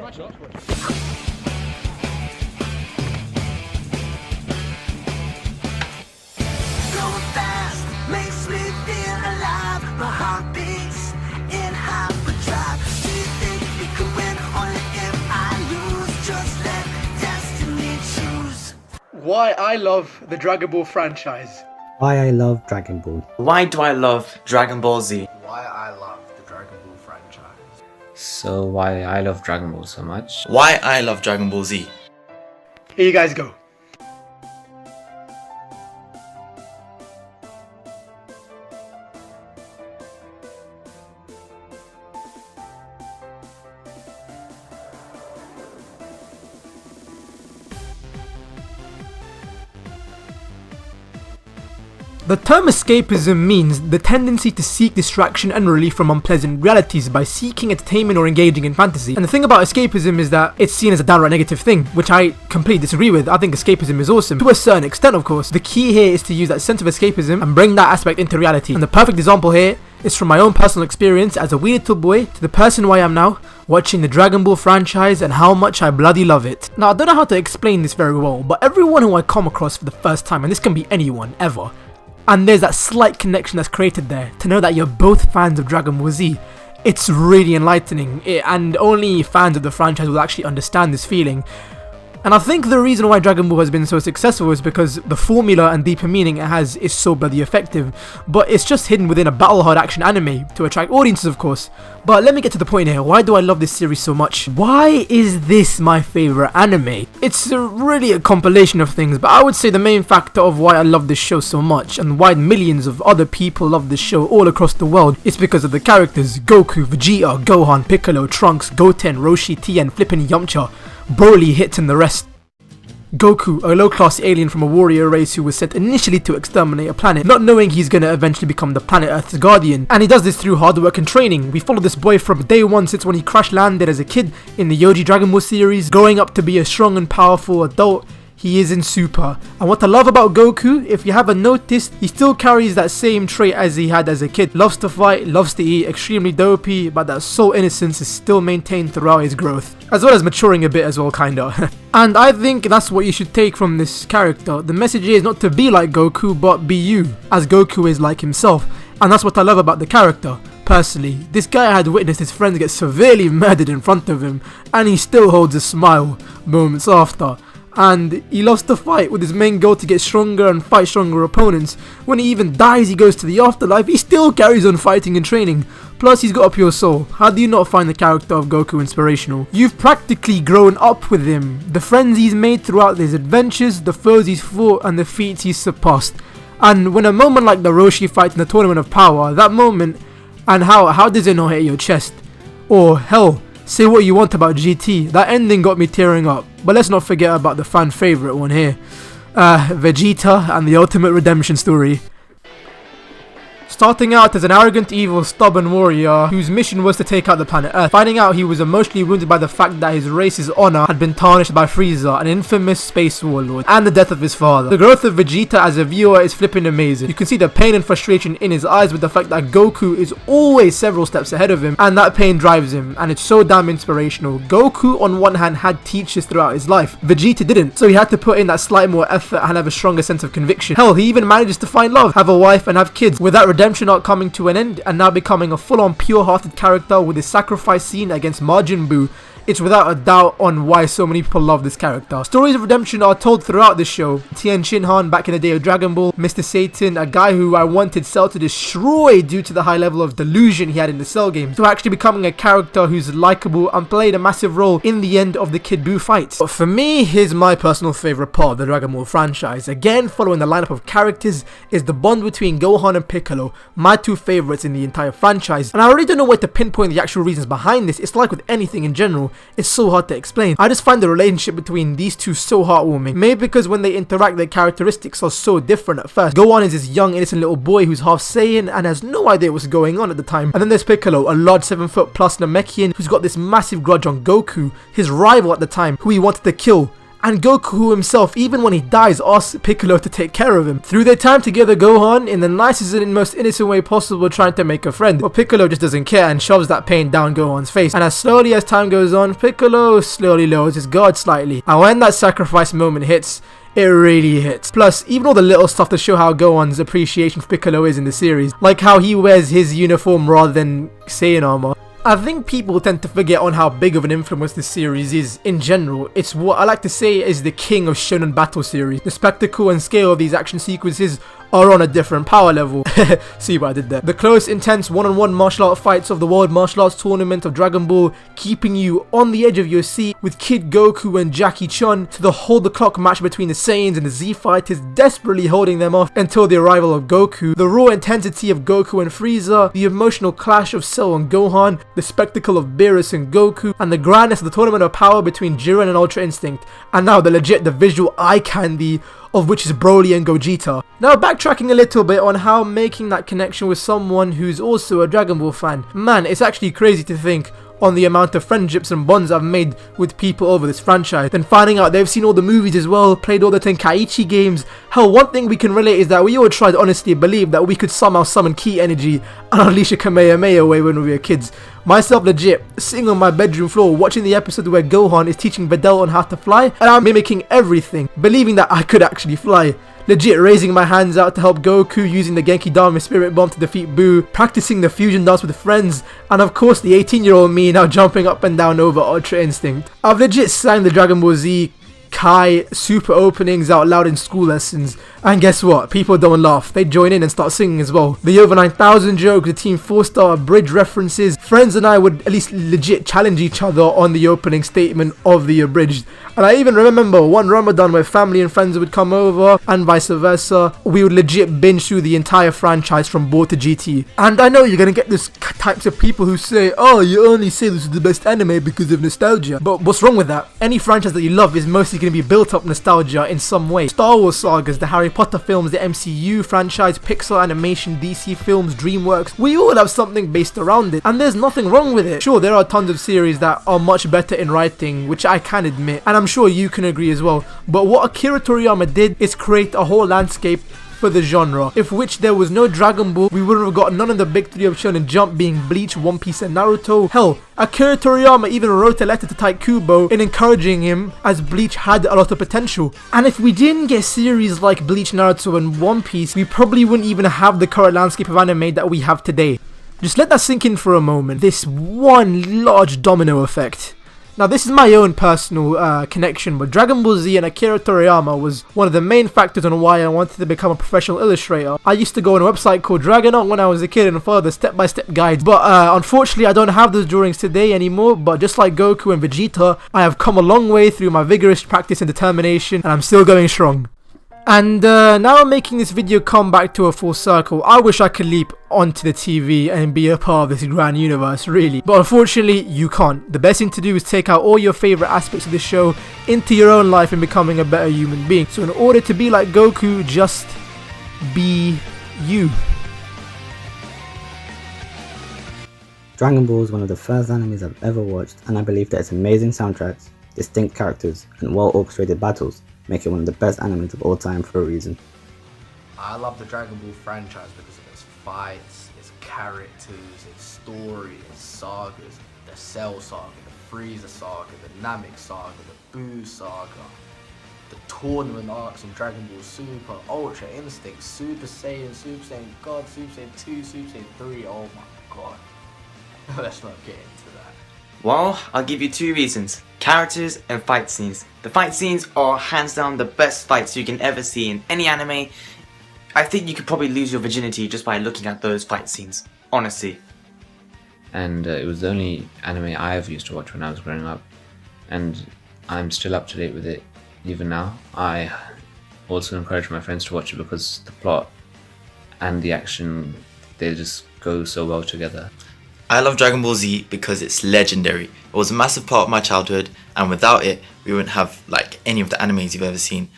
Makes me feel alive. My heart beats in hyperdrive. Do you think we could win? Only if I lose. Just let destiny choose. Why I love the Dragon Ball franchise. Why I love Dragon Ball. Why do I love Dragon Ball Z? Why I love the Dragon Ball franchise. So why I love Dragon Ball so much? Why I love Dragon Ball Z? Here you guys go. The term escapism means the tendency to seek distraction and relief from unpleasant realities by seeking entertainment or engaging in fantasy. And the thing about escapism is that it's seen as a downright negative thing, which I completely disagree with. I think escapism is awesome, to a certain extent of course. The key here is to use that sense of escapism and bring that aspect into reality. And the perfect example here is from my own personal experience as a wee little boy to the person who I am now, watching the Dragon Ball franchise and how much I bloody love it. Now I don't know how to explain this very well, but everyone who I come across for the first time, and this can be anyone, ever, and there's that slight connection that's created there, to know that you're both fans of Dragon Ball Z. It's really enlightening, and only fans of the franchise will actually understand this feeling. And I think the reason why Dragon Ball has been so successful is because the formula and deeper meaning it has is so bloody effective, but it's just hidden within a battle hard action anime to attract audiences of course. But let me get to the point here. Why do I love this series so much? Why is this my favourite anime? It's really a compilation of things, but I would say the main factor of why I love this show so much and why millions of other people love this show all across the world is because of the characters: Goku, Vegeta, Gohan, Piccolo, Trunks, Goten, Roshi, Tien, Flippin' Yamcha, Broly, Hit and the rest. Goku, a low-class alien from a warrior race who was sent initially to exterminate a planet, not knowing he's gonna eventually become the planet Earth's guardian, and he does this through hard work and training. We follow this boy from day one since when he crash landed as a kid in the Yoji Dragon Ball series, growing up to be a strong and powerful adult he is in Super. And what I love about Goku, if you haven't noticed, he still carries that same trait as he had as a kid. Loves to fight, loves to eat, extremely dopey, but that soul innocence is still maintained throughout his growth, as well as maturing a bit as well, kinda. And I think that's what you should take from this character. The message is not to be like Goku, but be you, as Goku is like himself. And that's what I love about the character. Personally, this guy had witnessed his friends get severely murdered in front of him, and he still holds a smile moments after. And he loves to fight, with his main goal to get stronger and fight stronger opponents. When he even dies, he goes to the afterlife, he still carries on fighting and training. Plus he's got a pure soul. How do you not find the character of Goku inspirational? You've practically grown up with him. The friends he's made throughout his adventures, the foes he's fought and the feats he's surpassed. And when a moment like the Roshi fight in the Tournament of Power, that moment, and how does it not hit your chest? Or hell, say what you want about GT, that ending got me tearing up. But let's not forget about the fan favourite one here. Vegeta and the ultimate redemption story. Starting out as an arrogant, evil, stubborn warrior whose mission was to take out the planet Earth, finding out he was emotionally wounded by the fact that his race's honour had been tarnished by Frieza, an infamous space warlord, and the death of his father. The growth of Vegeta as a viewer is flipping amazing. You can see the pain and frustration in his eyes with the fact that Goku is always several steps ahead of him, and that pain drives him, and it's so damn inspirational. Goku on one hand had teachers throughout his life, Vegeta didn't, so he had to put in that slight more effort and have a stronger sense of conviction. Hell, he even manages to find love, have a wife and have kids, with that redemption arc coming to an end and now becoming a full-on pure-hearted character with his sacrifice scene against Majin Buu. It's without a doubt on why so many people love this character. Stories of redemption are told throughout this show. Tien Shinhan back in the day of Dragon Ball, Mr. Satan, a guy who I wanted Cell to destroy due to the high level of delusion he had in the Cell games, to actually becoming a character who's likable and played a massive role in the end of the Kid Buu fight. But for me, here's my personal favourite part of the Dragon Ball franchise. Again, following the lineup of characters, is the bond between Gohan and Piccolo, my two favourites in the entire franchise. And I really don't know where to pinpoint the actual reasons behind this. It's like with anything in general, it's so hard to explain. I just find the relationship between these two so heartwarming. Maybe because when they interact, their characteristics are so different at first. Gohan is this young innocent little boy who's half Saiyan and has no idea what's going on at the time. And then there's Piccolo, a large 7-foot plus Namekian who's got this massive grudge on Goku, his rival at the time, who he wanted to kill. And Goku himself, even when he dies, asks Piccolo to take care of him. Through their time together, Gohan, in the nicest and most innocent way possible, trying to make a friend. But Piccolo just doesn't care and shoves that pain down Gohan's face. And as slowly as time goes on, Piccolo slowly lowers his guard slightly. And when that sacrifice moment hits, it really hits. Plus, even all the little stuff to show how Gohan's appreciation for Piccolo is in the series. Like how he wears his uniform rather than Saiyan armor. I think people tend to forget on how big of an influence this series is in general. It's what I like to say is the king of shonen battle series. The spectacle and scale of these action sequences are on a different power level. See what I did there. The close, intense one-on-one martial art fights of the World Martial Arts Tournament of Dragon Ball, keeping you on the edge of your seat, with Kid Goku and Jackie Chun, to the hold the clock match between the Saiyans and the Z Fighters, desperately holding them off until the arrival of Goku, the raw intensity of Goku and Frieza, the emotional clash of Cell and Gohan, the spectacle of Beerus and Goku, and the grandness of the Tournament of Power between Jiren and Ultra Instinct, and now the visual eye candy of which is Broly and Gogeta. Now backtracking a little bit on how making that connection with someone who's also a Dragon Ball fan. Man, it's actually crazy to think on the amount of friendships and bonds I've made with people over this franchise. Then finding out they've seen all the movies as well, played all the Tenkaichi games. Hell, one thing we can relate is that we all tried to honestly believe that we could somehow summon Ki energy and unleash a Kamehameha away when we were kids. Myself legit, sitting on my bedroom floor watching the episode where Gohan is teaching Videl on how to fly, and I'm mimicking everything, believing that I could actually fly. Legit raising my hands out to help Goku, using the Genki Dama Spirit Bomb to defeat Boo, practicing the fusion dance with friends, and of course the 18-year-old me now jumping up and down over Ultra Instinct. I've legit sang the Dragon Ball Z Kai super openings out loud in school lessons, and guess what? People don't laugh, they join in and start singing as well. The over 9,000 joke, the Team 4-star bridge references, friends and I would at least legit challenge each other on the opening statement of the abridged. And I even remember one Ramadan where family and friends would come over and vice versa. We would legit binge through the entire franchise from Board to GT. And I know you're gonna get those types of people who say, oh, you only say this is the best anime because of nostalgia. But what's wrong with that? Any franchise that you love is mostly gonna be built up nostalgia in some way. Star Wars sagas, the Harry Potter films, the MCU franchise, Pixar animation, DC films, DreamWorks, we all have something based around it. And there's nothing wrong with it. Sure, there are tons of series that are much better in writing, which I can admit. And I'm sure you can agree as well. But what Akira Toriyama did is create a whole landscape for the genre, if which there was no Dragon Ball, we wouldn't have got none of the big three of Shonen Jump being Bleach, One Piece and Naruto. Hell, Akira Toriyama even wrote a letter to Taikubo in encouraging him, as Bleach had a lot of potential. And if we didn't get series like Bleach, Naruto and One Piece, we probably wouldn't even have the current landscape of anime that we have today. Just let that sink in for a moment. This one large domino effect. Now this is my own personal connection, but Dragon Ball Z and Akira Toriyama was one of the main factors on why I wanted to become a professional illustrator. I used to go on a website called Dragonaut when I was a kid and follow the step-by-step guides, but unfortunately I don't have those drawings today anymore. But just like Goku and Vegeta, I have come a long way through my vigorous practice and determination, and I'm still going strong. And now I'm making this video come back to a full circle. I wish I could leap onto the TV and be a part of this grand universe, really. But unfortunately, you can't. The best thing to do is take out all your favorite aspects of the show into your own life and becoming a better human being. So in order to be like Goku, just be you. Dragon Ball is one of the first animes I've ever watched, and I believe that its amazing soundtracks, distinct characters, and well-orchestrated battles make it one of the best animes of all time for a reason. I love the Dragon Ball franchise because of its fights, its characters, its story, its sagas, the Cell saga, the Frieza saga, the Namek saga, the Buu saga, the tournament arcs in Dragon Ball Super, Ultra Instinct, Super Saiyan God, Super Saiyan 2, Super Saiyan 3, oh my god. Let's not get into that. Well, I'll give you two reasons. Characters and fight scenes. The fight scenes are hands down the best fights you can ever see in any anime. I think you could probably lose your virginity just by looking at those fight scenes, honestly. And it was the only anime I ever used to watch when I was growing up, and I'm still up to date with it even now. I also encourage my friends to watch it because the plot and the action, they just go so well together. I love Dragon Ball Z because it's legendary. It was a massive part of my childhood, and without it, we wouldn't have like any of the animes you've ever seen.